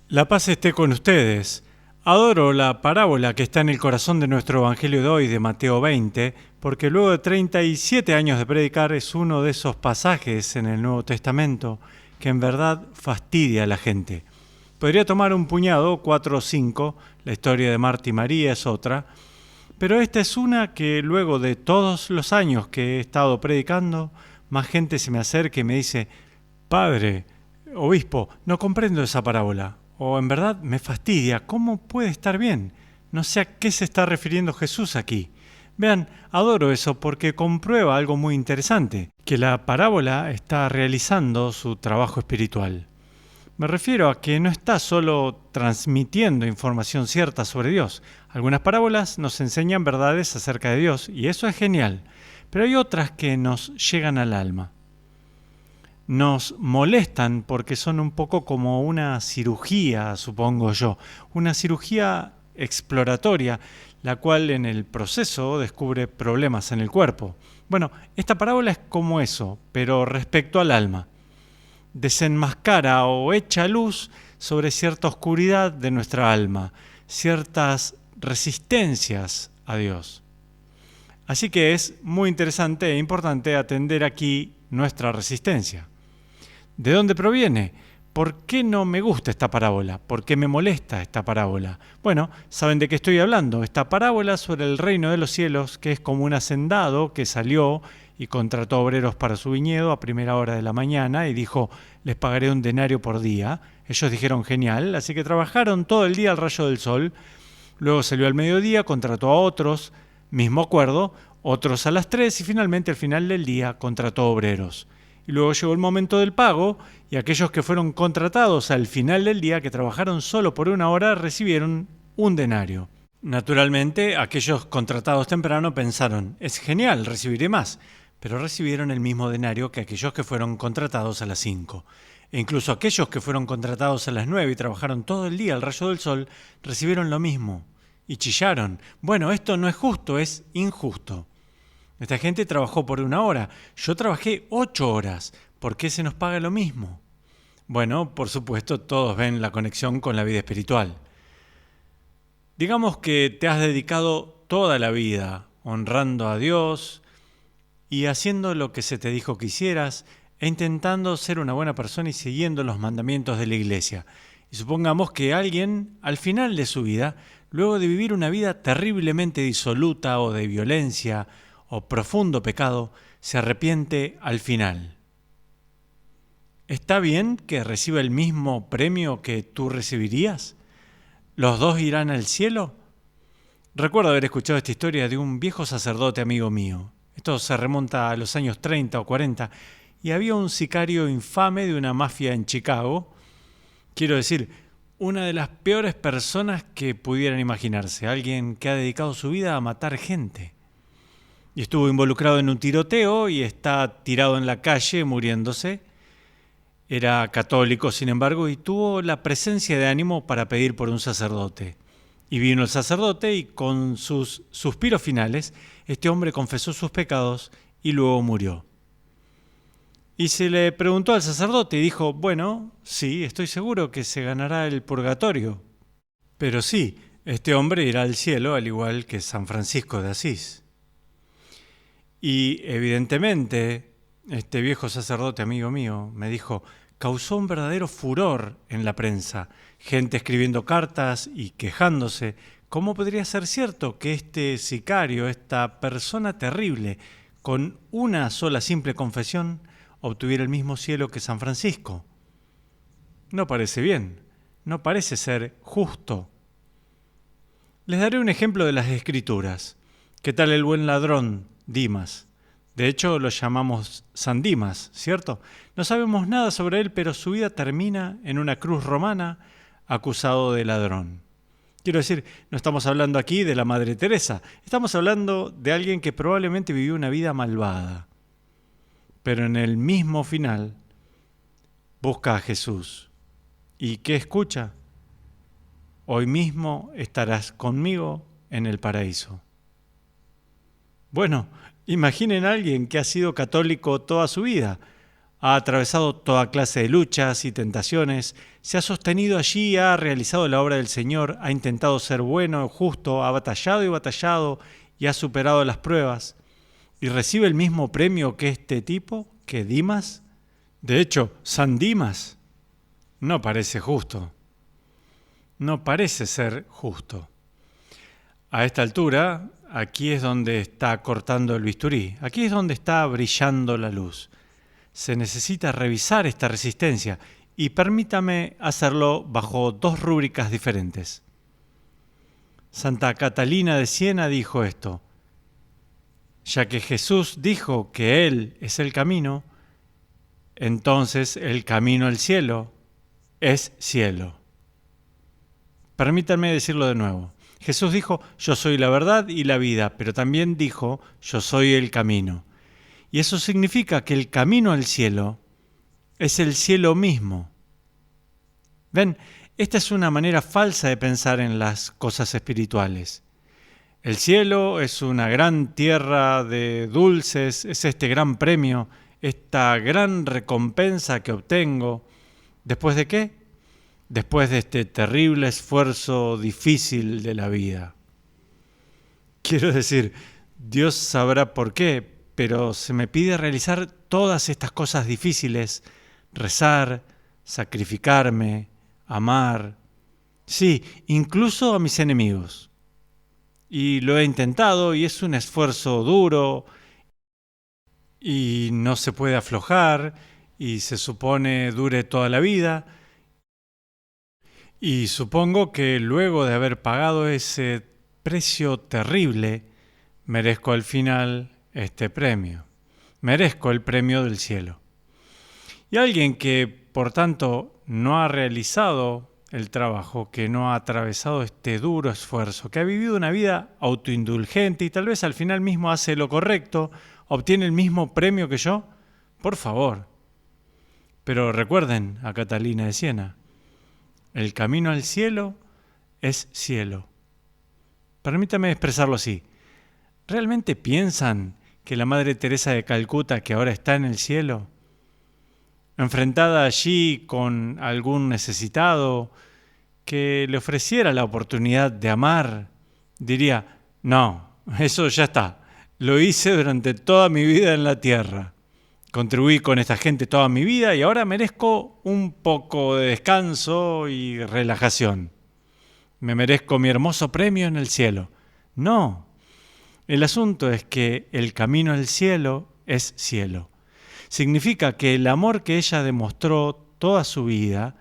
La paz esté con ustedes. Adoro la parábola que está en el corazón de nuestro Evangelio de hoy, de Mateo 20, porque luego de 37 años de predicar es uno de esos pasajes en el Nuevo Testamento que en verdad fastidia a la gente. Podría tomar un puñado, 4 o 5, la historia de Marta y María es otra, pero esta es una que luego de todos los años que he estado predicando, más gente se me acerca y me dice: Padre, obispo, no comprendo esa parábola. O en verdad me fastidia, ¿cómo puede estar bien? No sé a qué se está refiriendo Jesús aquí. Vean, adoro eso porque comprueba algo muy interesante, que la parábola está realizando su trabajo espiritual. Me refiero a que no está solo transmitiendo información cierta sobre Dios. Algunas parábolas nos enseñan verdades acerca de Dios y eso es genial, pero hay otras que nos llegan al alma. Nos molestan porque son un poco como una cirugía, supongo yo, una cirugía exploratoria, la cual en el proceso descubre problemas en el cuerpo. Bueno, esta parábola es como eso, pero respecto al alma. Desenmascara o echa luz sobre cierta oscuridad de nuestra alma, ciertas resistencias a Dios. Así que es muy interesante e importante atender aquí nuestra resistencia. ¿De dónde proviene? ¿Por qué no me gusta esta parábola? ¿Por qué me molesta esta parábola? Bueno, saben de qué estoy hablando. Esta parábola sobre el reino de los cielos, que es como un hacendado que salió y contrató obreros para su viñedo a primera hora de la mañana y dijo: les pagaré 1 denario por día. Ellos dijeron: genial, así que trabajaron todo el día al rayo del sol. Luego salió al mediodía, contrató a otros, mismo acuerdo, otros a las 3 y finalmente al final del día contrató obreros. Y luego llegó el momento del pago y aquellos que fueron contratados al final del día, que trabajaron solo por 1 hora, recibieron 1 denario. Naturalmente, aquellos contratados temprano pensaron: es genial, recibiré más, pero recibieron el mismo denario que aquellos que fueron contratados a las 5. E incluso aquellos que fueron contratados a las 9 y trabajaron todo el día al rayo del sol, recibieron lo mismo. Y chillaron: bueno, esto no es justo, es injusto. Esta gente trabajó por 1 hora, yo trabajé 8 horas, ¿por qué se nos paga lo mismo? Bueno, por supuesto, todos ven la conexión con la vida espiritual. Digamos que te has dedicado toda la vida honrando a Dios y haciendo lo que se te dijo que hicieras e intentando ser una buena persona y siguiendo los mandamientos de la iglesia. Y supongamos que alguien, al final de su vida, luego de vivir una vida terriblemente disoluta o de violencia o profundo pecado, se arrepiente al final. ¿Está bien que reciba el mismo premio que tú recibirías? ¿Los dos irán al cielo? Recuerdo haber escuchado esta historia de un viejo sacerdote amigo mío. Esto se remonta a los años 30 o 40 y había un sicario infame de una mafia en Chicago. Quiero decir, una de las peores personas que pudieran imaginarse, alguien que ha dedicado su vida a matar gente. Y estuvo involucrado en un tiroteo y está tirado en la calle muriéndose. Era católico, sin embargo, y tuvo la presencia de ánimo para pedir por un sacerdote. Y vino el sacerdote y con sus suspiros finales, este hombre confesó sus pecados y luego murió. Y se le preguntó al sacerdote y dijo: bueno, sí, estoy seguro que se ganará el purgatorio. Pero sí, este hombre irá al cielo al igual que San Francisco de Asís. Y evidentemente, este viejo sacerdote amigo mío me dijo, causó un verdadero furor en la prensa, gente escribiendo cartas y quejándose. ¿Cómo podría ser cierto que este sicario, esta persona terrible, con una sola simple confesión, obtuviera el mismo cielo que San Francisco? No parece bien, no parece ser justo. Les daré un ejemplo de las Escrituras. ¿Qué tal el buen ladrón Dimas? De hecho, lo llamamos San Dimas, ¿cierto? No sabemos nada sobre él, pero su vida termina en una cruz romana acusado de ladrón. Quiero decir, no estamos hablando aquí de la Madre Teresa, estamos hablando de alguien que probablemente vivió una vida malvada, pero en el mismo final busca a Jesús. ¿Y qué escucha? Hoy mismo estarás conmigo en el paraíso. Bueno, imaginen a alguien que ha sido católico toda su vida, Ha atravesado toda clase de luchas y tentaciones, se ha sostenido allí, ha realizado la obra del Señor, ha intentado ser bueno, justo, ha batallado y ha superado las pruebas. ¿Y recibe el mismo premio que este tipo, que Dimas? De hecho, San Dimas no parece justo. No parece ser justo. A esta altura, aquí es donde está cortando el bisturí, aquí es donde está brillando la luz. Se necesita revisar esta resistencia y permítame hacerlo bajo dos rúbricas diferentes. Santa Catalina de Siena dijo esto: ya que Jesús dijo que Él es el camino, entonces el camino al cielo es cielo. Permítanme decirlo de nuevo. Jesús dijo: yo soy la verdad y la vida, pero también dijo: yo soy el camino. Y eso significa que el camino al cielo es el cielo mismo. ¿Ven? Esta es una manera falsa de pensar en las cosas espirituales. El cielo es una gran tierra de dulces, es este gran premio, esta gran recompensa que obtengo. ¿Después de qué? Después de este terrible esfuerzo difícil de la vida. Quiero decir, Dios sabrá por qué, pero se me pide realizar todas estas cosas difíciles: rezar, sacrificarme, amar, sí, incluso a mis enemigos. Y lo he intentado y es un esfuerzo duro y no se puede aflojar y se supone dure toda la vida. Y supongo que luego de haber pagado ese precio terrible, merezco al final este premio. Merezco el premio del cielo. Y alguien que, por tanto, no ha realizado el trabajo, que no ha atravesado este duro esfuerzo, que ha vivido una vida autoindulgente y tal vez al final mismo hace lo correcto, obtiene el mismo premio que yo, por favor. Pero recuerden a Catalina de Siena: el camino al cielo es cielo. Permítame expresarlo así. ¿Realmente piensan que la Madre Teresa de Calcuta, que ahora está en el cielo, enfrentada allí con algún necesitado que le ofreciera la oportunidad de amar, diría: no, eso ya está, lo hice durante toda mi vida en la tierra, contribuí con esta gente toda mi vida y ahora merezco un poco de descanso y relajación, me merezco mi hermoso premio en el cielo? No, el asunto es que el camino al cielo es cielo. Significa que el amor que ella demostró toda su vida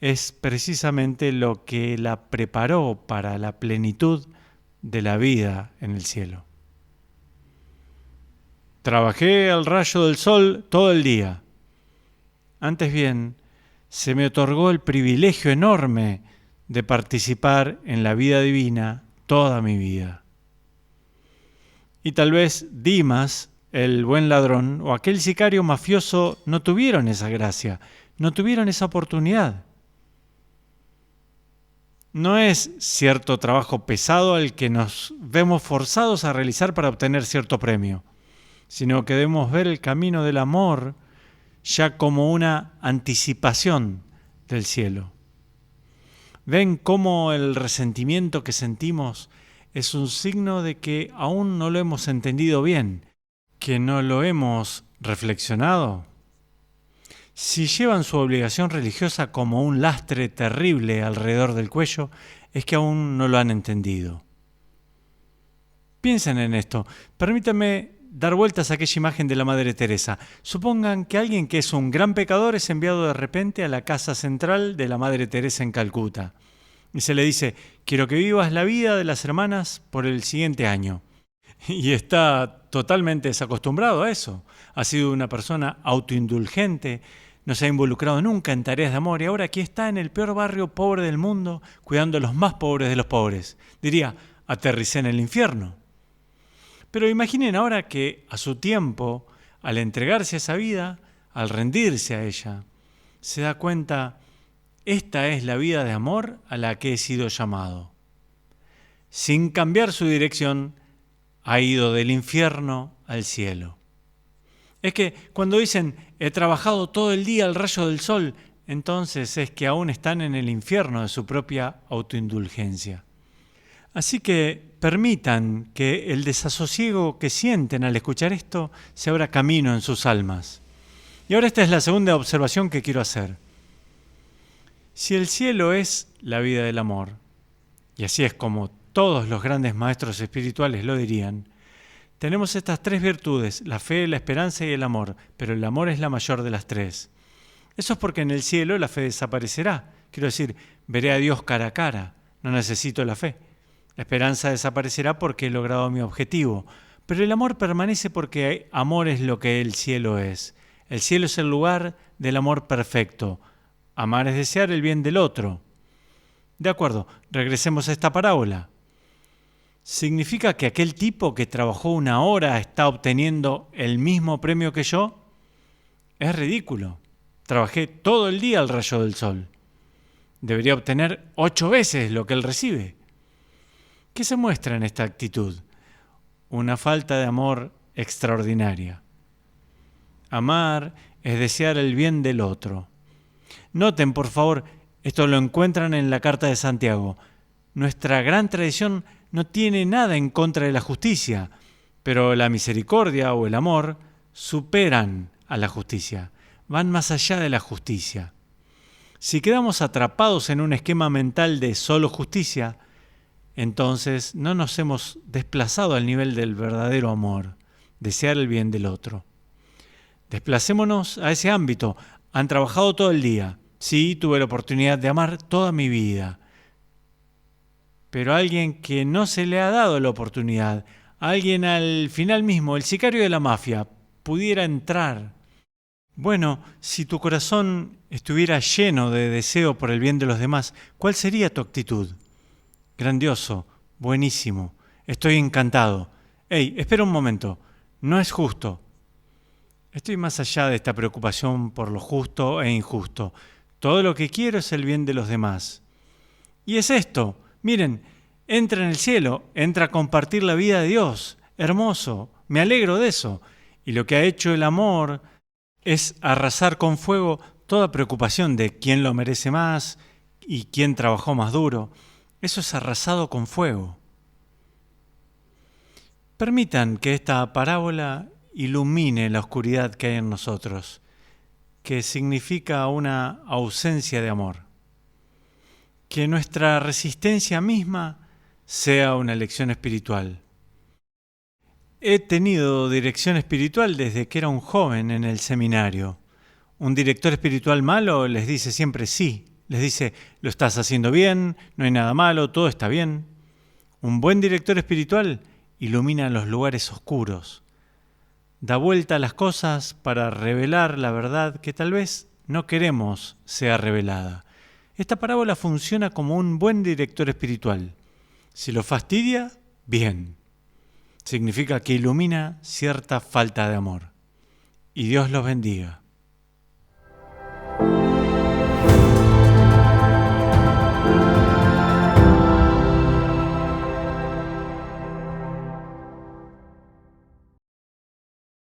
es precisamente lo que la preparó para la plenitud de la vida en el cielo. Trabajé al rayo del sol todo el día. Antes bien, se me otorgó el privilegio enorme de participar en la vida divina toda mi vida. Y tal vez Dimas, el buen ladrón, o aquel sicario mafioso no tuvieron esa gracia, no tuvieron esa oportunidad. No es cierto trabajo pesado al que nos vemos forzados a realizar para obtener cierto premio, sino que debemos ver el camino del amor ya como una anticipación del cielo. ¿Ven cómo el resentimiento que sentimos es un signo de que aún no lo hemos entendido bien, que no lo hemos reflexionado? Si llevan su obligación religiosa como un lastre terrible alrededor del cuello, es que aún no lo han entendido. Piensen en esto. Permítanme dar vueltas a aquella imagen de la Madre Teresa. Supongan que alguien que es un gran pecador es enviado de repente a la casa central de la Madre Teresa en Calcuta. Y se le dice: quiero que vivas la vida de las hermanas por el siguiente año. Y está totalmente desacostumbrado a eso. Ha sido una persona autoindulgente, no se ha involucrado nunca en tareas de amor y ahora aquí está en el peor barrio pobre del mundo, cuidando a los más pobres de los pobres. Diría: aterricé en el infierno. Pero imaginen ahora que a su tiempo, al entregarse a esa vida, al rendirse a ella, se da cuenta: esta es la vida de amor a la que he sido llamado. Sin cambiar su dirección, ha ido del infierno al cielo. Es que cuando dicen, he trabajado todo el día al rayo del sol, entonces es que aún están en el infierno de su propia autoindulgencia. Así que permitan que el desasosiego que sienten al escuchar esto se abra camino en sus almas. Y ahora esta es la segunda observación que quiero hacer. Si el cielo es la vida del amor, y así es como todos los grandes maestros espirituales lo dirían, tenemos estas tres virtudes, la fe, la esperanza y el amor, pero el amor es la mayor de las tres. Eso es porque en el cielo la fe desaparecerá. Quiero decir, veré a Dios cara a cara, no necesito la fe. La esperanza desaparecerá porque he logrado mi objetivo, pero el amor permanece porque amor es lo que el cielo es. El cielo es el lugar del amor perfecto. Amar es desear el bien del otro. De acuerdo, regresemos a esta parábola. ¿Significa que aquel tipo que trabajó 1 hora está obteniendo el mismo premio que yo? Es ridículo. Trabajé todo el día al rayo del sol. Debería obtener 8 veces lo que él recibe. ¿Qué se muestra en esta actitud? Una falta de amor extraordinaria. Amar es desear el bien del otro. Noten, por favor, esto lo encuentran en la Carta de Santiago. Nuestra gran tradición no tiene nada en contra de la justicia, pero la misericordia o el amor superan a la justicia, van más allá de la justicia. Si quedamos atrapados en un esquema mental de solo justicia, entonces no nos hemos desplazado al nivel del verdadero amor, desear el bien del otro. Desplacémonos a ese ámbito. Han trabajado todo el día. Sí, tuve la oportunidad de amar toda mi vida. Pero a alguien que no se le ha dado la oportunidad, a alguien al final mismo, el sicario de la mafia, pudiera entrar. Bueno, si tu corazón estuviera lleno de deseo por el bien de los demás, ¿cuál sería tu actitud? Grandioso, buenísimo, estoy encantado. Hey, espera un momento, no es justo. Estoy más allá de esta preocupación por lo justo e injusto. Todo lo que quiero es el bien de los demás. Y es esto, miren, entra en el cielo, entra a compartir la vida de Dios. Hermoso, me alegro de eso. Y lo que ha hecho el amor es arrasar con fuego toda preocupación de quién lo merece más y quién trabajó más duro. Eso es arrasado con fuego. Permitan que esta parábola ilumine la oscuridad que hay en nosotros, que significa una ausencia de amor. Que nuestra resistencia misma sea una lección espiritual. He tenido dirección espiritual desde que era un joven en el seminario. Un director espiritual malo les dice siempre sí. Les dice, lo estás haciendo bien, no hay nada malo, todo está bien. Un buen director espiritual ilumina los lugares oscuros. Da vuelta a las cosas para revelar la verdad que tal vez no queremos sea revelada. Esta parábola funciona como un buen director espiritual. Si lo fastidia, bien. Significa que ilumina cierta falta de amor. Y Dios los bendiga.